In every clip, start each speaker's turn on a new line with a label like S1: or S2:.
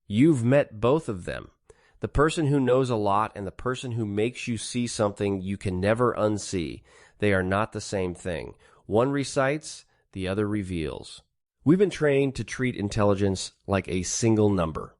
S1: You've met both of them. The person who knows a lot and the person who makes you see something you can never unsee. They are not the same thing. One recites, the other reveals. We've been trained to treat intelligence like a single number,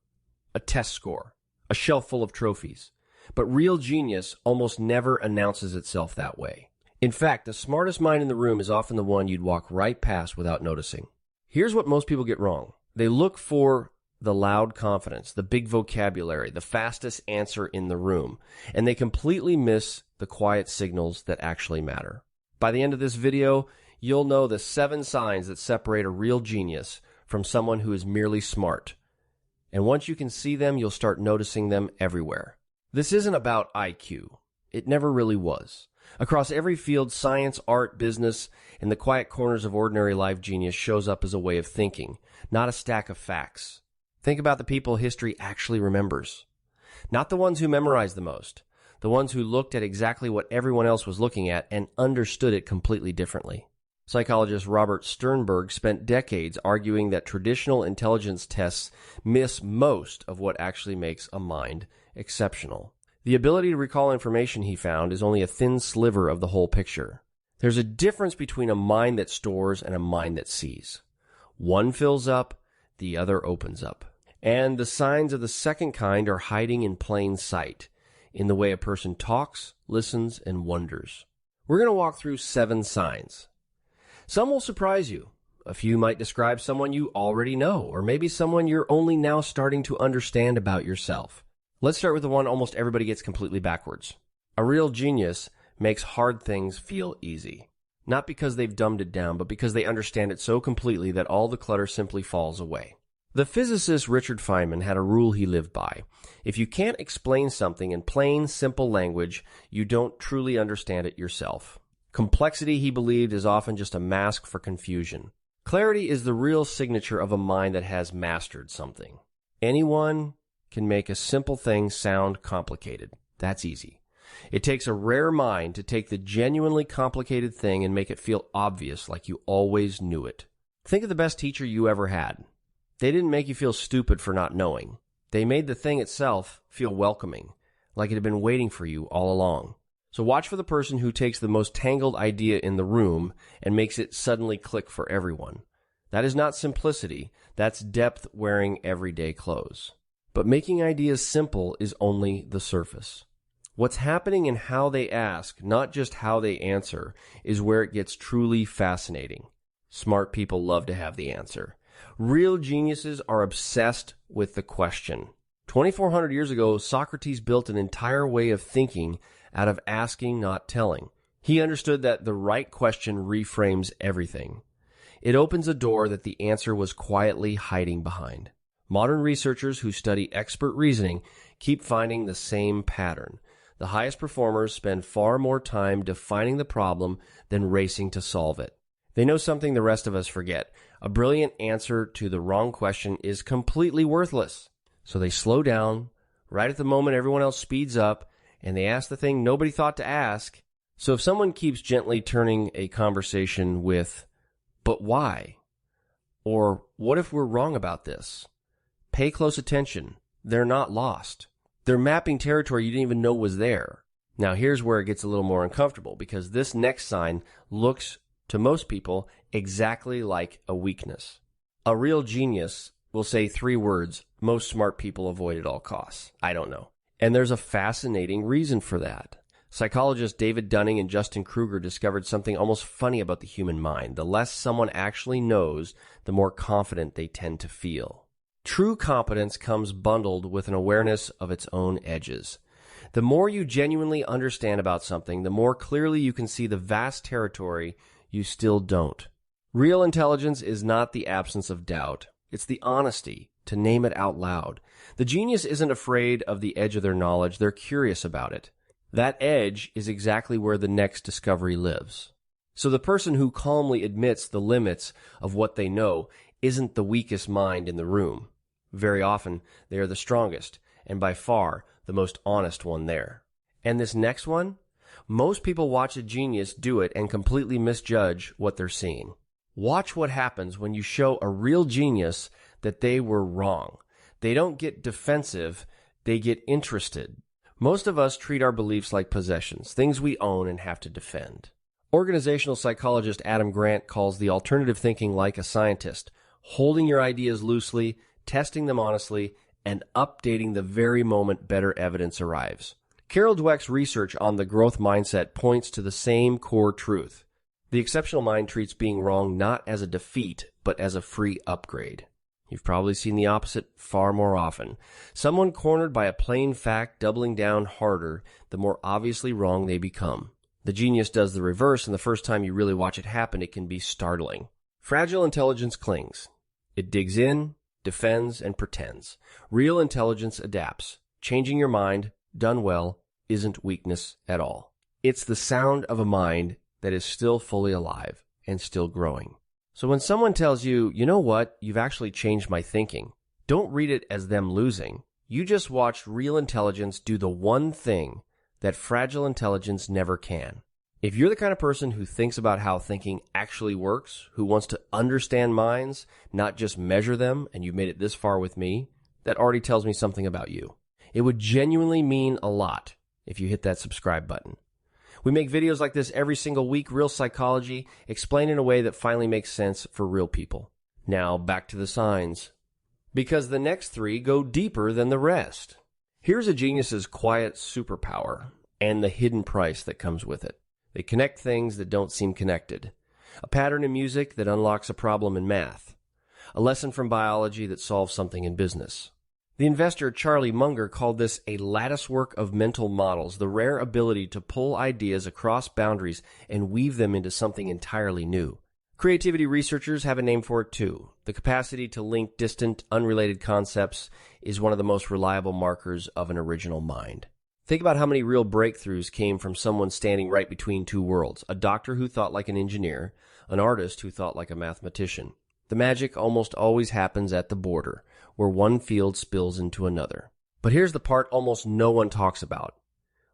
S1: a test score, a shelf full of trophies. But real genius almost never announces itself that way. In fact, the smartest mind in the room is often the one you'd walk right past without noticing. Here's what most people get wrong. They look for the loud confidence, the big vocabulary, the fastest answer in the room, and they completely miss the quiet signals that actually matter. By the end of this video, you'll know the 7 signs that separate a real genius from someone who is merely smart. And once you can see them, you'll start noticing them everywhere. This isn't about IQ. It never really was. Across every field, science, art, business, in the quiet corners of ordinary life, genius shows up as a way of thinking, not a stack of facts. Think about the people history actually remembers. Not the ones who memorized the most, the ones who looked at exactly what everyone else was looking at and understood it completely differently. Psychologist Robert Sternberg spent decades arguing that traditional intelligence tests miss most of what actually makes a mind exceptional. The ability to recall information, he found, is only a thin sliver of the whole picture. There's a difference between a mind that stores and a mind that sees. One fills up, the other opens up. And the signs of the second kind are hiding in plain sight, in the way a person talks, listens, and wonders. We're going to walk through 7 signs. Some will surprise you. A few might describe someone you already know, or maybe someone you're only now starting to understand about yourself. Let's start with the one almost everybody gets completely backwards. A real genius makes hard things feel easy. Not because they've dumbed it down, but because they understand it so completely that all the clutter simply falls away. The physicist Richard Feynman had a rule he lived by. If you can't explain something in plain, simple language, you don't truly understand it yourself. Complexity, he believed, is often just a mask for confusion. Clarity is the real signature of a mind that has mastered something. Anyone can make a simple thing sound complicated. That's easy. It takes a rare mind to take the genuinely complicated thing and make it feel obvious, like you always knew it. Think of the best teacher you ever had. They didn't make you feel stupid for not knowing. They made the thing itself feel welcoming, like it had been waiting for you all along. So watch for the person who takes the most tangled idea in the room and makes it suddenly click for everyone. That is not simplicity. That's depth wearing everyday clothes. But making ideas simple is only the surface. What's happening in how they ask, not just how they answer, is where it gets truly fascinating. Smart people love to have the answer. Real geniuses are obsessed with the question. 2,400 years ago, Socrates built an entire way of thinking out of asking, not telling. He understood that the right question reframes everything. It opens a door that the answer was quietly hiding behind. Modern researchers who study expert reasoning keep finding the same pattern. The highest performers spend far more time defining the problem than racing to solve it. They know something the rest of us forget. A brilliant answer to the wrong question is completely worthless. So they slow down, right at the moment everyone else speeds up, and they ask the thing nobody thought to ask. So if someone keeps gently turning a conversation with, "But why?" or "What if we're wrong about this?" pay close attention. They're not lost. They're mapping territory you didn't even know was there. Now here's where it gets a little more uncomfortable, because this next sign looks, to most people, exactly like a weakness. A real genius will say 3 words most smart people avoid at all costs. I don't know. And there's a fascinating reason for that. Psychologists David Dunning and Justin Kruger discovered something almost funny about the human mind. The less someone actually knows, the more confident they tend to feel. True competence comes bundled with an awareness of its own edges. The more you genuinely understand about something, the more clearly you can see the vast territory you still don't. Real intelligence is not the absence of doubt. It's the honesty to name it out loud. The genius isn't afraid of the edge of their knowledge. They're curious about it. That edge is exactly where the next discovery lives. So the person who calmly admits the limits of what they know isn't the weakest mind in the room. Very often, they are the strongest, and by far the most honest one there. And this next one? Most people watch a genius do it and completely misjudge what they're seeing. Watch what happens when you show a real genius that they were wrong. They don't get defensive, they get interested. Most of us treat our beliefs like possessions, things we own and have to defend. Organizational psychologist Adam Grant calls the alternative thinking like a scientist, holding your ideas loosely, testing them honestly, and updating the very moment better evidence arrives. Carol Dweck's research on the growth mindset points to the same core truth. The exceptional mind treats being wrong not as a defeat, but as a free upgrade. You've probably seen the opposite far more often. Someone cornered by a plain fact doubling down harder the more obviously wrong they become. The genius does the reverse, and the first time you really watch it happen, it can be startling. Fragile intelligence clings. It digs in, defends, and pretends. Real intelligence adapts. Changing your mind, done well, isn't weakness at all. It's the sound of a mind that is still fully alive and still growing. So when someone tells you, you know what, you've actually changed my thinking, don't read it as them losing. You just watched real intelligence do the one thing that fragile intelligence never can. If you're the kind of person who thinks about how thinking actually works, who wants to understand minds, not just measure them, and you've made it this far with me, that already tells me something about you. It would genuinely mean a lot if you hit that subscribe button. We make videos like this every single week, real psychology, explained in a way that finally makes sense for real people. Now, back to the signs. Because the next three go deeper than the rest. Here's a genius's quiet superpower and the hidden price that comes with it. They connect things that don't seem connected. A pattern in music that unlocks a problem in math. A lesson from biology that solves something in business. The investor Charlie Munger called this a latticework of mental models, the rare ability to pull ideas across boundaries and weave them into something entirely new. Creativity researchers have a name for it too. The capacity to link distant, unrelated concepts is one of the most reliable markers of an original mind. Think about how many real breakthroughs came from someone standing right between two worlds, a doctor who thought like an engineer, an artist who thought like a mathematician. The magic almost always happens at the border, where one field spills into another. But here's the part almost no one talks about.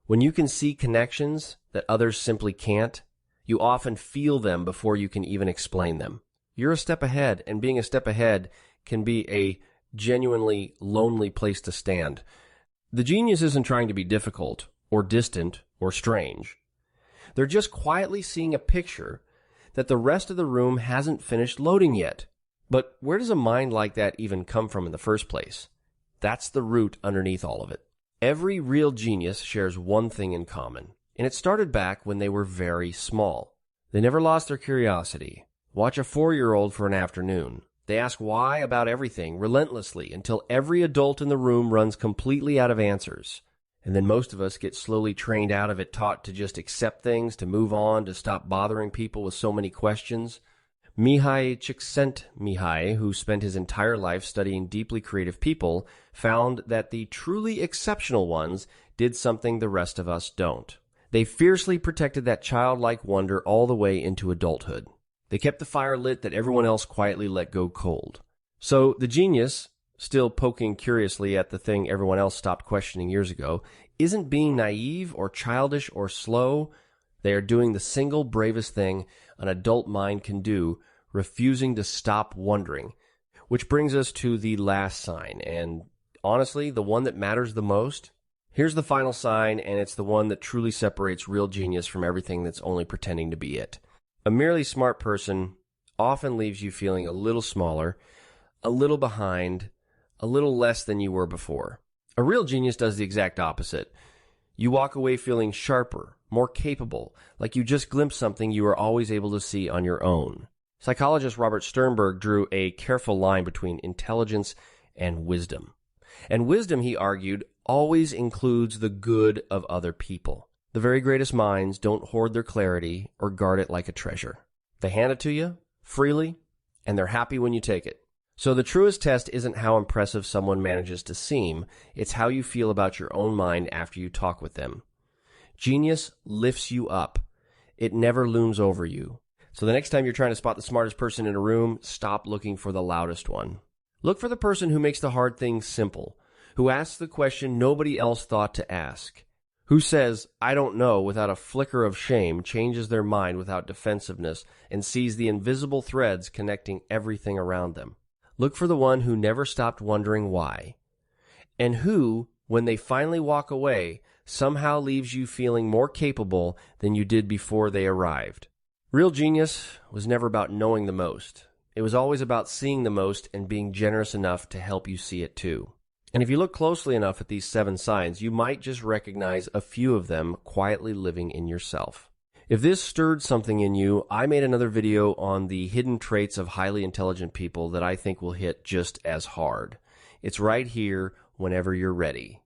S1: When you can see connections that others simply can't, you often feel them before you can even explain them. You're a step ahead, and being a step ahead can be a genuinely lonely place to stand. The genius isn't trying to be difficult, or distant, or strange. They're just quietly seeing a picture that the rest of the room hasn't finished loading yet. But where does a mind like that even come from in the first place? That's the root underneath all of it. Every real genius shares one thing in common, and it started back when they were very small. They never lost their curiosity. Watch a 4-year-old for an afternoon. They ask why about everything relentlessly until every adult in the room runs completely out of answers. And then most of us get slowly trained out of it, taught to just accept things, to move on, to stop bothering people with so many questions. Mihai Csikszentmihalyi, who spent his entire life studying deeply creative people, found that the truly exceptional ones did something the rest of us don't. They fiercely protected that childlike wonder all the way into adulthood. They kept the fire lit that everyone else quietly let go cold. So the genius, still poking curiously at the thing everyone else stopped questioning years ago, isn't being naive or childish or slow. They are doing the single bravest thing an adult mind can do, refusing to stop wondering. Which brings us to the last sign, and honestly, the one that matters the most. Here's the final sign, and it's the one that truly separates real genius from everything that's only pretending to be it. A merely smart person often leaves you feeling a little smaller, a little behind, a little less than you were before. A real genius does the exact opposite. You walk away feeling sharper, more capable, like you just glimpsed something you were always able to see on your own. Psychologist Robert Sternberg drew a careful line between intelligence and wisdom. And wisdom, he argued, always includes the good of other people. The very greatest minds don't hoard their clarity or guard it like a treasure. They hand it to you freely, and they're happy when you take it. So the truest test isn't how impressive someone manages to seem, it's how you feel about your own mind after you talk with them. Genius lifts you up. It never looms over you. So the next time you're trying to spot the smartest person in a room, stop looking for the loudest one. Look for the person who makes the hard things simple, who asks the question nobody else thought to ask, who says, I don't know, without a flicker of shame, changes their mind without defensiveness, and sees the invisible threads connecting everything around them. Look for the one who never stopped wondering why, and who, when they finally walk away, somehow leaves you feeling more capable than you did before they arrived. Real genius was never about knowing the most. It was always about seeing the most and being generous enough to help you see it too. And if you look closely enough at these 7 signs, you might just recognize a few of them quietly living in yourself. If this stirred something in you, I made another video on the hidden traits of highly intelligent people that I think will hit just as hard. It's right here whenever you're ready.